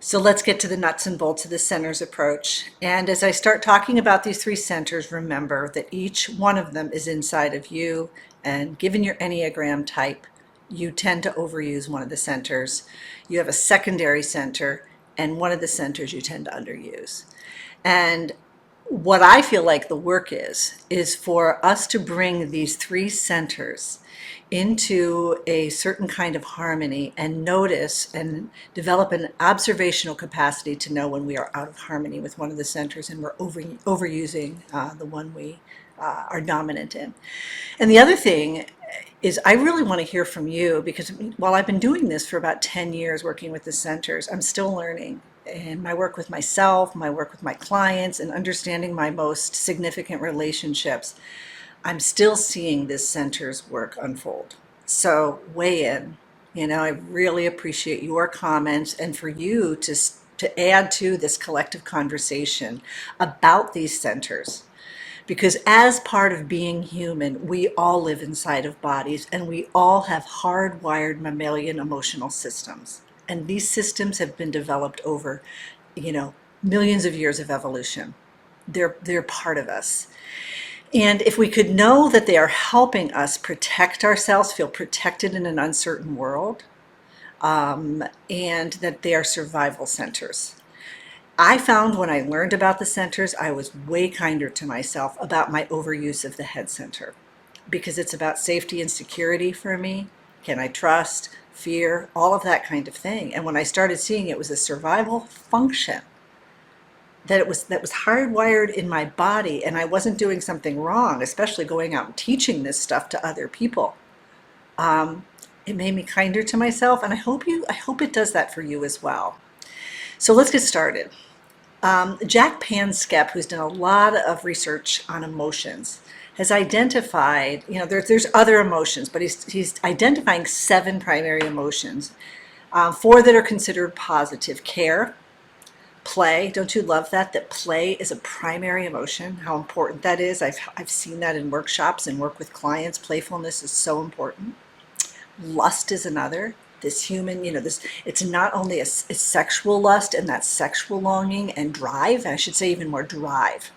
So let's get to the nuts and bolts of the centers approach. And as I start talking about these three centers, remember that each one of them is inside of you. And given your Enneagram type, you tend to overuse one of the centers. You have a secondary center, and one of the centers you tend to underuse. And what I feel like the work is for us to bring these three centers into a certain kind of harmony and notice and develop an observational capacity to know when we are out of harmony with one of the centers and we're overusing the one we are dominant in. And the other thing is I really want to hear from you, because while I've been doing this for about 10 years working with the centers, I'm still learning. And my work with myself, my work with my clients, and understanding my most significant relationships, I'm still seeing this center's work unfold. So weigh in. I really appreciate your comments and for you to add to this collective conversation about these centers. Because as part of being human, we all live inside of bodies and we all have hardwired mammalian emotional systems. And these systems have been developed over, millions of years of evolution. They're part of us. And if we could know that they are helping us protect ourselves, feel protected in an uncertain world, and that they are survival centers. I found when I learned about the centers, I was way kinder to myself about my overuse of the head center, because it's about safety and security for me. Can I trust, fear, all of that kind of thing. And when I started seeing it was a survival function, that was hardwired in my body, and I wasn't doing something wrong, especially going out and teaching this stuff to other people. It made me kinder to myself, and I hope it does that for you as well. So let's get started. Jack Panskep, who's done a lot of research on emotions, has identified, there's other emotions, but he's identifying 7 primary emotions, 4 that are considered positive: care, play. Don't you love that play is a primary emotion, how important that is? I've seen that in workshops and work with clients. Playfulness is so important. Lust is another. This human, it's not only a sexual lust and that sexual longing and drive, and I should say even more drive,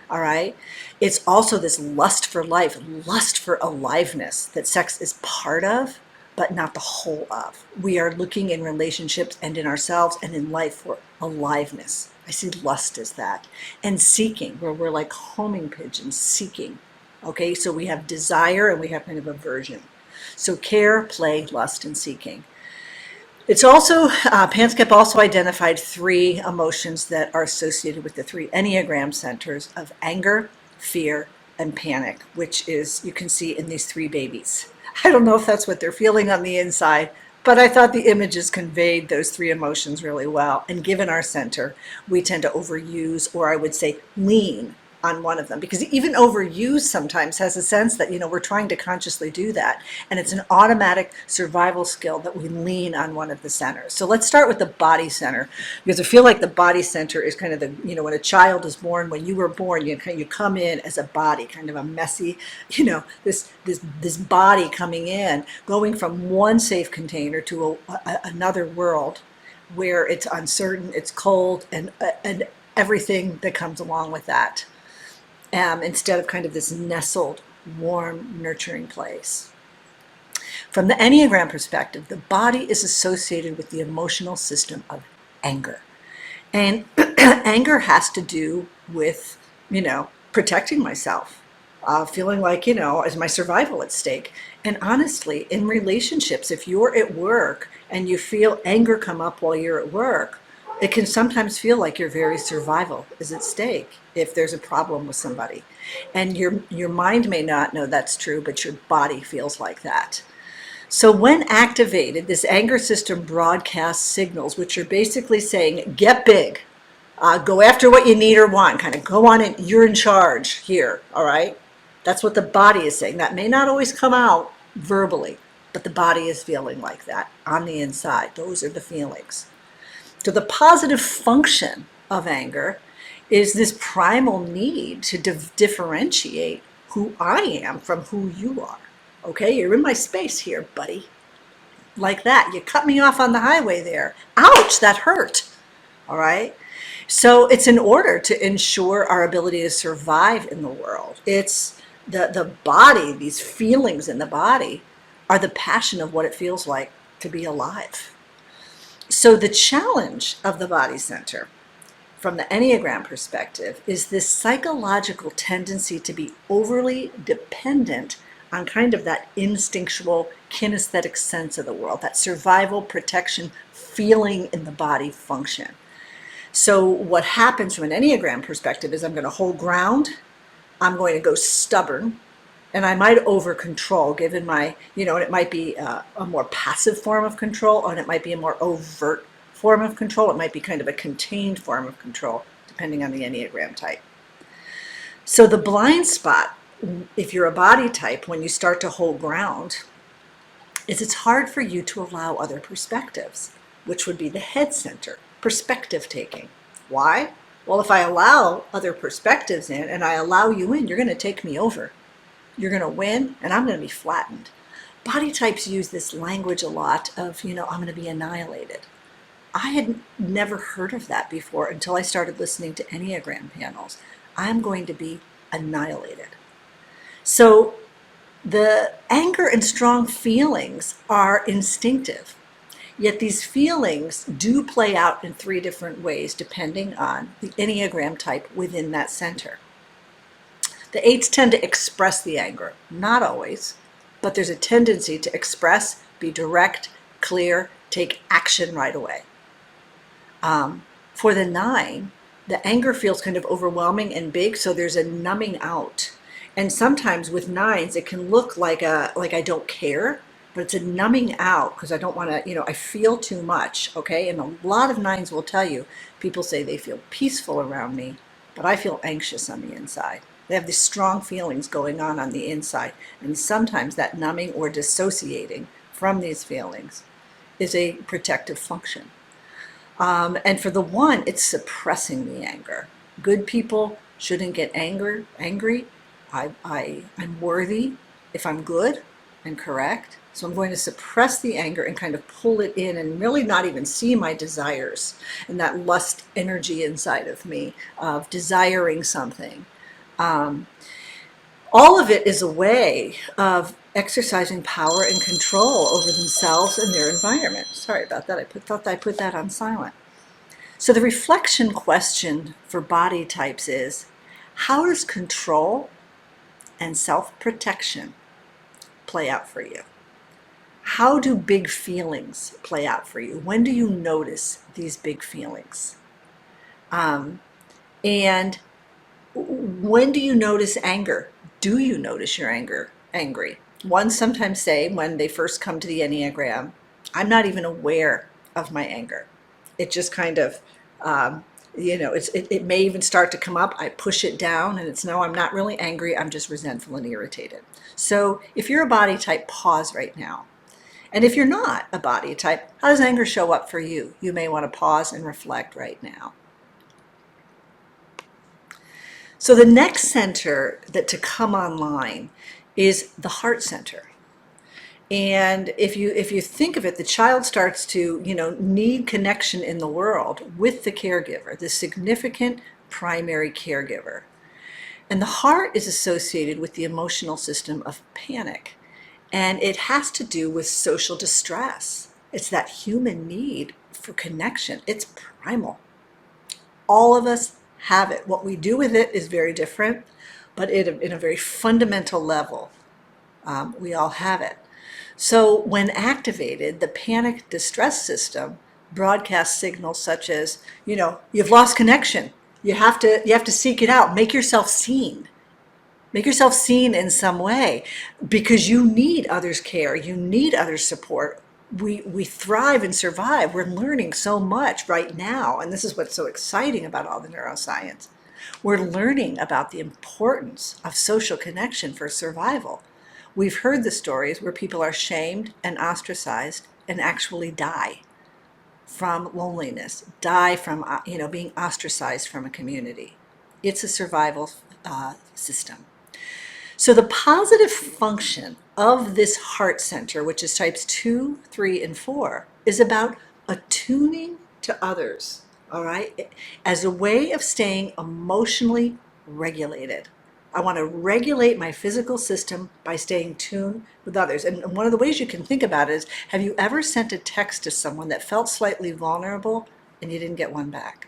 all right? It's also this lust for life, lust for aliveness that sex is part of, but not the whole of. We are looking in relationships and in ourselves and in life for aliveness. I see lust as that. And seeking, where we're like homing pigeons, seeking, okay? So we have desire and we have kind of aversion. So care, play, lust, and seeking. It's also, Panskep also identified 3 emotions that are associated with the 3 Enneagram centers of anger, fear, and panic, which is, you can see in these 3 babies. I don't know if that's what they're feeling on the inside, but I thought the images conveyed those 3 emotions really well. And given our center, we tend to overuse, or I would say lean on one of them, because even overuse sometimes has a sense that, we're trying to consciously do that. And it's an automatic survival skill that we lean on one of the centers. So let's start with the body center, because I feel like the body center is kind of the, when a child is born, when you were born, you come in as a body, kind of a messy, this body coming in, going from one safe container to another world where it's uncertain, it's cold, and everything that comes along with that. Instead of kind of this nestled, warm, nurturing place. From the Enneagram perspective, the body is associated with the emotional system of anger. And anger has to do with, protecting myself, feeling like, is my survival at stake? And honestly, in relationships, if you're at work and you feel anger come up while you're at work, it can sometimes feel like your very survival is at stake if there's a problem with somebody. And your mind may not know that's true, but your body feels like that. So when activated, this anger system broadcasts signals, which are basically saying, get big, go after what you need or want, kind of go on it, you're in charge here, all right? That's what the body is saying. That may not always come out verbally, but the body is feeling like that on the inside. Those are the feelings. So the positive function of anger is this primal need to differentiate who I am from who you are. Okay, you're in my space here, buddy. Like that. You cut me off on the highway there. Ouch, that hurt. all right? So it's in order to ensure our ability to survive in the world. It's the body, these feelings in the body are the passion of what it feels like to be alive. So the challenge of the body center from the Enneagram perspective is this psychological tendency to be overly dependent on kind of that instinctual kinesthetic sense of the world, that survival protection feeling in the body function. So what happens from an Enneagram perspective is I'm going to hold ground, I'm going to go stubborn, and I might over control given my, and it might be a more passive form of control, and it might be a more overt form of control. It might be kind of a contained form of control, depending on the Enneagram type. So the blind spot, if you're a body type, when you start to hold ground, is it's hard for you to allow other perspectives, which would be the head center, perspective taking. Why? Well, if I allow other perspectives in and I allow you in, you're going to take me over. You're going to win and I'm going to be flattened. Body types use this language a lot of, I'm going to be annihilated. I had never heard of that before until I started listening to Enneagram panels. I'm going to be annihilated. So the anger and strong feelings are instinctive, yet these feelings do play out in 3 different ways depending on the Enneagram type within that center. The 8s tend to express the anger, not always, but there's a tendency to express, be direct, clear, take action right away. For the 9, the anger feels kind of overwhelming and big, so there's a numbing out. And sometimes with 9s, it can look like I don't care, but it's a numbing out because I don't want to, I feel too much, okay? And a lot of 9s will tell you, people say they feel peaceful around me, but I feel anxious on the inside. They have these strong feelings going on the inside. And sometimes that numbing or dissociating from these feelings is a protective function. And for the 1, it's suppressing the anger. Good people shouldn't get angry. I'm worthy if I'm good and correct. So I'm going to suppress the anger and kind of pull it in and really not even see my desires and that lust energy inside of me of desiring something. All of it is a way of exercising power and control over themselves and their environment. Sorry about that. I thought I put that on silent. So the reflection question for body types is, how does control and self-protection play out for you? How do big feelings play out for you? When do you notice these big feelings? And when do you notice anger? Do you notice your angry? Ones sometimes say when they first come to the Enneagram, I'm not even aware of my anger. It just kind of, it may even start to come up. I push it down and it's, no, I'm not really angry. I'm just resentful and irritated. So if you're a body type, pause right now. And if you're not a body type, how does anger show up for you? You may want to pause and reflect right now. So the next center that to come online is the heart center. And if you think of it, the child starts to, need connection in the world with the caregiver, the significant primary caregiver. And the heart is associated with the emotional system of panic. And it has to do with social distress. It's that human need for connection. It's primal. All of us have it. What we do with it is very different, but in a very fundamental level, we all have it. So when activated, the panic distress system broadcasts signals such as, you've lost connection. You have to seek it out. Make yourself seen. Make yourself seen in some way because you need others' care. You need others' support. We thrive and survive. We're learning so much right now. And this is what's so exciting about all the neuroscience. We're learning about the importance of social connection for survival. We've heard the stories where people are shamed and ostracized and actually die from loneliness, die from being ostracized from a community. It's a survival system. So the positive function of this heart center, which is types 2, 3, and 4, is about attuning to others, all right, as a way of staying emotionally regulated. I want to regulate my physical system by staying tuned with others. And one of the ways you can think about it is, have you ever sent a text to someone that felt slightly vulnerable and you didn't get one back?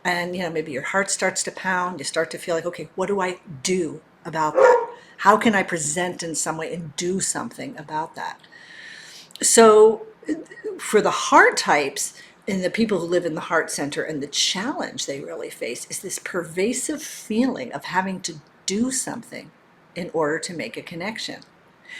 And maybe your heart starts to pound. You start to feel like, okay, what do I do about that? How can I present in some way and do something about that? So for the heart types and the people who live in the heart center, and the challenge they really face is this pervasive feeling of having to do something in order to make a connection.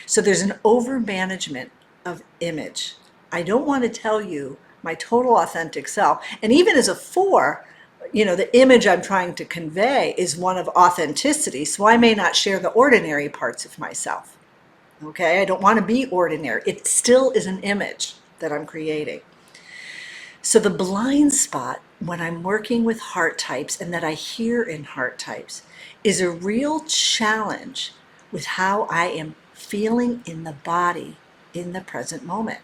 So there's an overmanagement of image. I don't want to tell you my total authentic self. And even as a 4, the image I'm trying to convey is one of authenticity. So I may not share the ordinary parts of myself. Okay, I don't want to be ordinary. It still is an image that I'm creating. So the blind spot when I'm working with heart types, and that I hear in heart types, is a real challenge with how I am feeling in the body in the present moment.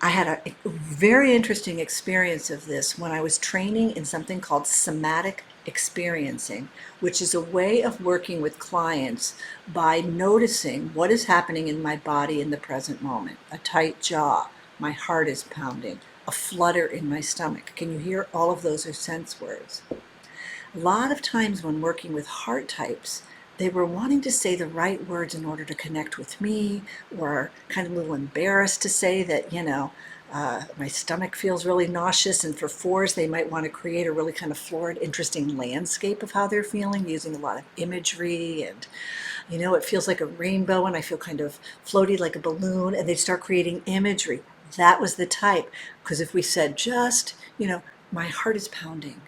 I had a very interesting experience of this when I was training in something called somatic experiencing, which is a way of working with clients by noticing what is happening in my body in the present moment. A tight jaw, my heart is pounding, a flutter in my stomach. Can you hear all of those are sense words? A lot of times when working with heart types, they were wanting to say the right words in order to connect with me, or kind of a little embarrassed to say that, my stomach feels really nauseous. And for 4s, they might want to create a really kind of florid, interesting landscape of how they're feeling, using a lot of imagery. And, it feels like a rainbow and I feel kind of floaty like a balloon. And they start creating imagery. That was the type. Because if we said just, my heart is pounding,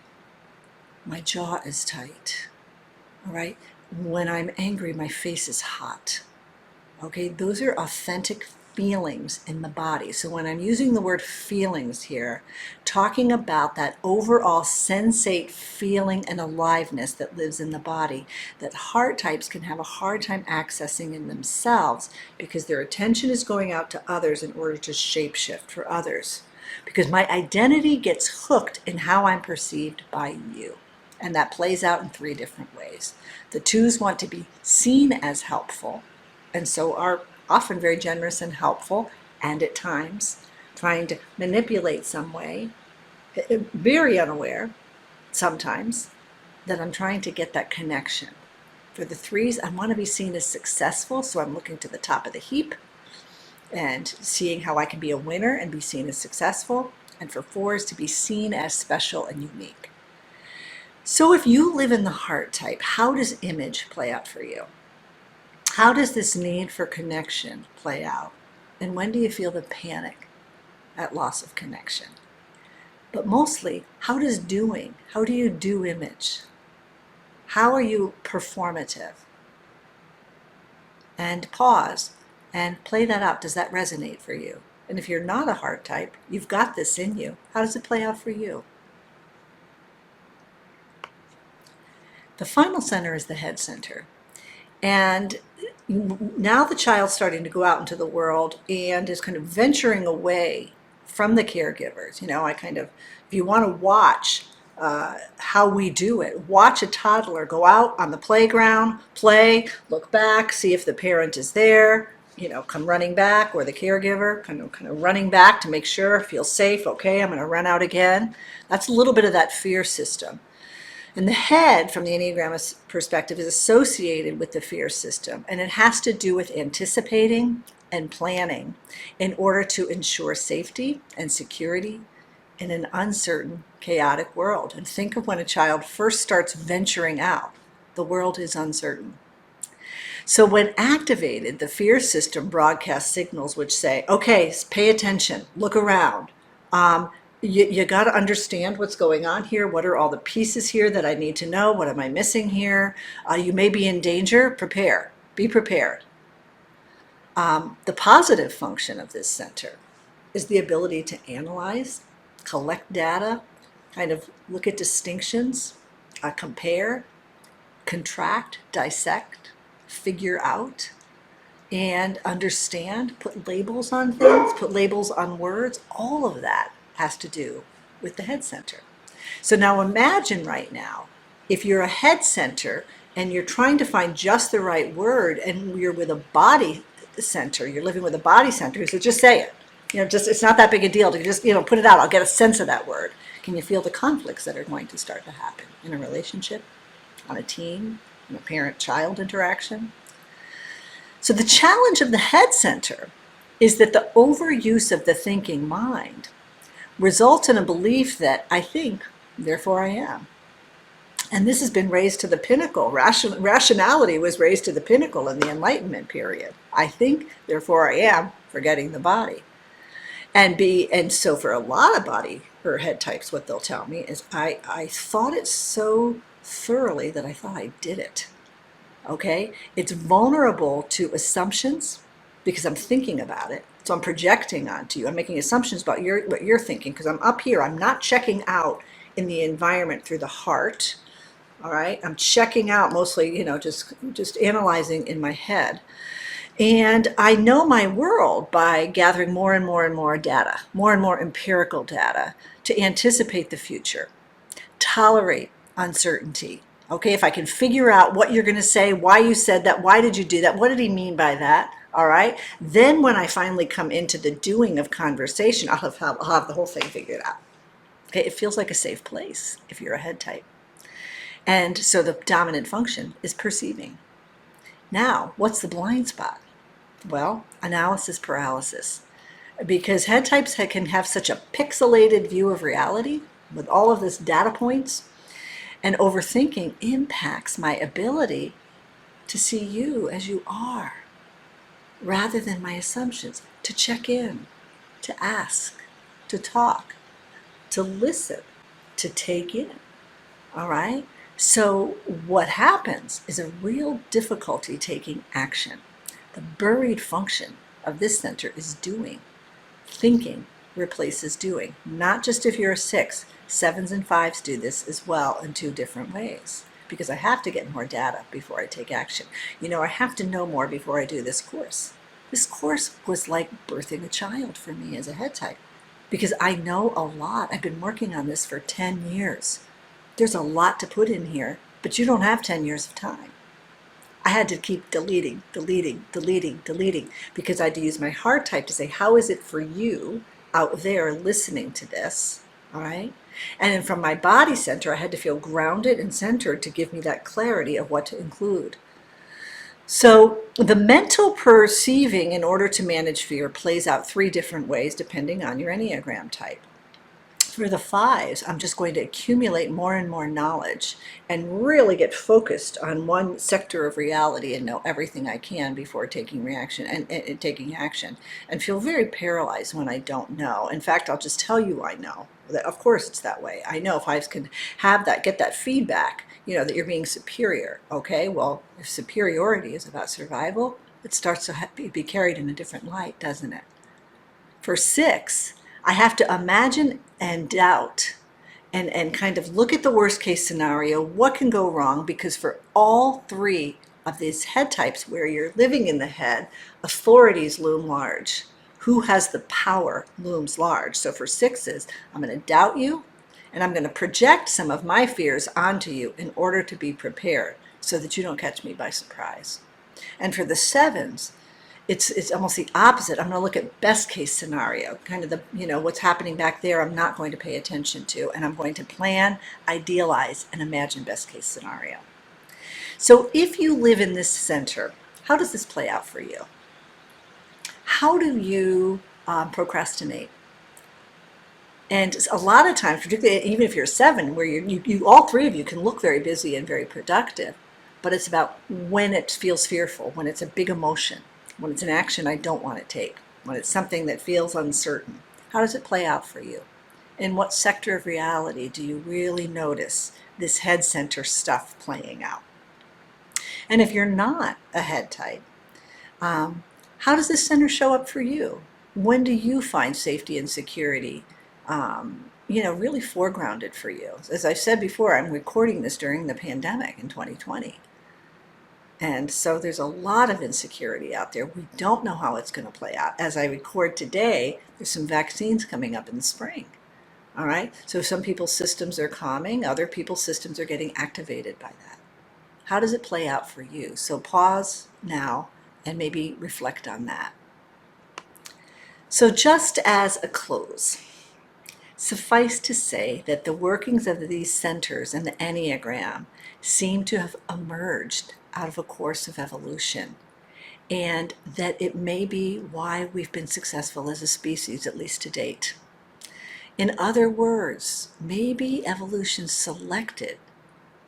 my jaw is tight, all right? When I'm angry, my face is hot. Okay, those are authentic feelings in the body. So when I'm using the word feelings here, talking about that overall sensate feeling and aliveness that lives in the body, that heart types can have a hard time accessing in themselves because their attention is going out to others in order to shapeshift for others. Because my identity gets hooked in how I'm perceived by you. And that plays out in 3 different ways. The 2s want to be seen as helpful, and so are often very generous and helpful, and at times trying to manipulate some way, very unaware sometimes that I'm trying to get that connection. For the 3s, I want to be seen as successful, so I'm looking to the top of the heap and seeing how I can be a winner and be seen as successful, and for 4s to be seen as special and unique. So if you live in the heart type, how does image play out for you? How does this need for connection play out? And when do you feel the panic at loss of connection? But mostly, how do you do image? How are you performative? And pause and play that out. Does that resonate for you? And if you're not a heart type, you've got this in you. How does it play out for you? The final center is the head center. And now the child's starting to go out into the world and is kind of venturing away from the caregivers. If you want to watch how we do it, watch a toddler go out on the playground, play, look back, see if the parent is there, come running back, or the caregiver kind of running back to make sure, feel safe, okay, I'm going to run out again. That's a little bit of that fear system. And the head, from the Enneagram perspective, is associated with the fear system, and it has to do with anticipating and planning in order to ensure safety and security in an uncertain, chaotic world. And think of when a child first starts venturing out, the world is uncertain. So when activated, the fear system broadcasts signals which say, okay, pay attention, look around. You got to understand what's going on here. What are all the pieces here that I need to know? What am I missing here? You may be in danger. Prepare. Be prepared. The positive function of this center is the ability to analyze, collect data, kind of look at distinctions, compare, contract, dissect, figure out, and understand, put labels on things, put labels on words. All of that has to do with the head center. So now imagine right now, if you're a head center and you're trying to find just the right word and you're with a body center, you're living with a body center, so just say it. Just it's not that big a deal to just, put it out. I'll get a sense of that word. Can you feel the conflicts that are going to start to happen in a relationship, on a team, in a parent-child interaction? So the challenge of the head center is that the overuse of the thinking mind results in a belief that I think, therefore I am. And this has been raised to the pinnacle. Rationality was raised to the pinnacle in the Enlightenment period. I think, therefore I am, forgetting the body. And so for a lot of body or head types, what they'll tell me is I thought it so thoroughly that I thought I did it. Okay? It's vulnerable to assumptions because I'm thinking about it. So I'm projecting onto you. I'm making assumptions about what you're thinking because I'm up here. I'm not checking out in the environment through the heart. All right? I'm checking out mostly, just analyzing in my head. And I know my world by gathering more and more and more data, more and more empirical data to anticipate the future, tolerate uncertainty. Okay, if I can figure out what you're going to say, why you said that, why did you do that, what did he mean by that, all right? Then when I finally come into the doing of conversation, I'll have the whole thing figured out. Okay, it feels like a safe place if you're a head type. And so the dominant function is perceiving. Now, what's the blind spot? Well, analysis paralysis. Because head types can have such a pixelated view of reality with all of this data points, and overthinking impacts my ability to see you as you are, rather than my assumptions, to check in, to ask, to talk, to listen, to take in, all right? So what happens is a real difficulty taking action. The buried function of this center is doing. Thinking replaces doing, not just if you're a 6. 7s and 5s do this as well in 2 different ways, because I have to get more data before I take action. I have to know more before I do this course. This course was like birthing a child for me as a head type, because I know a lot. I've been working on this for 10 years. There's a lot to put in here, but you don't have 10 years of time. I had to keep deleting, because I had to use my heart type to say, how is it for you out there listening to this, all right? And then from my body center, I had to feel grounded and centered to give me that clarity of what to include. So the mental perceiving in order to manage fear plays out 3 different ways depending on your Enneagram type. For the 5s, I'm just going to accumulate more and more knowledge and really get focused on one sector of reality and know everything I can before taking action and feel very paralyzed when I don't know. In fact, I'll just tell you I know. Of course it's that way. I know 5s can have that, get that feedback, that you're being superior. Okay, well, if superiority is about survival, it starts to be carried in a different light, doesn't it? For 6, I have to imagine and doubt and kind of look at the worst case scenario, what can go wrong, because for all 3 of these head types where you're living in the head, authorities loom large. Who has the power looms large. So for 6s, I'm going to doubt you, and I'm going to project some of my fears onto you in order to be prepared so that you don't catch me by surprise. And for the 7s, it's almost the opposite. I'm going to look at best case scenario, kind of what's happening back there I'm not going to pay attention to, and I'm going to plan, idealize, and imagine best case scenario. So if you live in this center, how does this play out for you? How do you procrastinate? And a lot of times, particularly even if you're 7, where you all 3 of you can look very busy and very productive, but it's about when it feels fearful, when it's a big emotion, when it's an action I don't want to take, when it's something that feels uncertain. How does it play out for you? In what sector of reality do you really notice this head center stuff playing out? And if you're not a head type, how does this center show up for you? When do you find safety and security, really foregrounded for you? As I said before, I'm recording this during the pandemic in 2020. And so there's a lot of insecurity out there. We don't know how it's going to play out. As I record today, there's some vaccines coming up in the spring. All right, so some people's systems are calming, other people's systems are getting activated by that. How does it play out for you? So pause now and maybe reflect on that. So just as a close, suffice to say that the workings of these centers and the Enneagram seem to have emerged out of a course of evolution, and that it may be why we've been successful as a species, at least to date. In other words, maybe evolution selected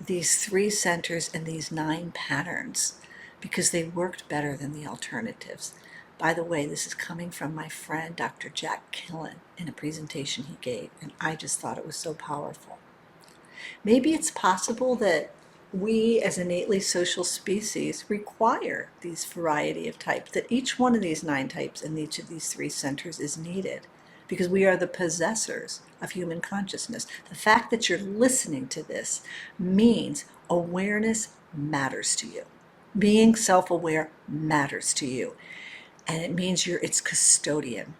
these 3 centers and these 9 patterns because they worked better than the alternatives. By the way, this is coming from my friend Dr. Jack Killen in a presentation he gave, and I just thought it was so powerful. Maybe it's possible that we as innately social species require these variety of types, that each one of these 9 types and each of these 3 centers is needed because we are the possessors of human consciousness. The fact that you're listening to this means awareness matters to you. Being self-aware matters to you. And it means you're its custodian.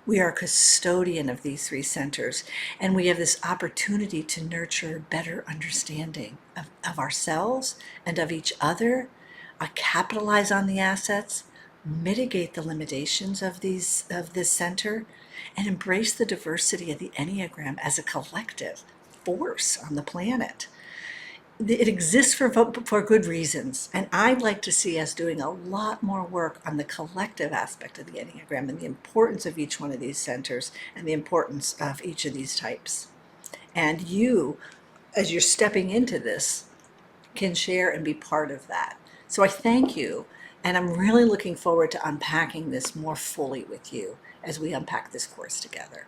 We are a custodian of these 3 centers, and we have this opportunity to nurture better understanding of ourselves and of each other, capitalize on the assets, mitigate the limitations of this center, and embrace the diversity of the Enneagram as a collective force on the planet. It exists for good reasons, and I'd like to see us doing a lot more work on the collective aspect of the Enneagram and the importance of each one of these centers and the importance of each of these types. And you, as you're stepping into this, can share and be part of that. So I thank you, and I'm really looking forward to unpacking this more fully with you as we unpack this course together.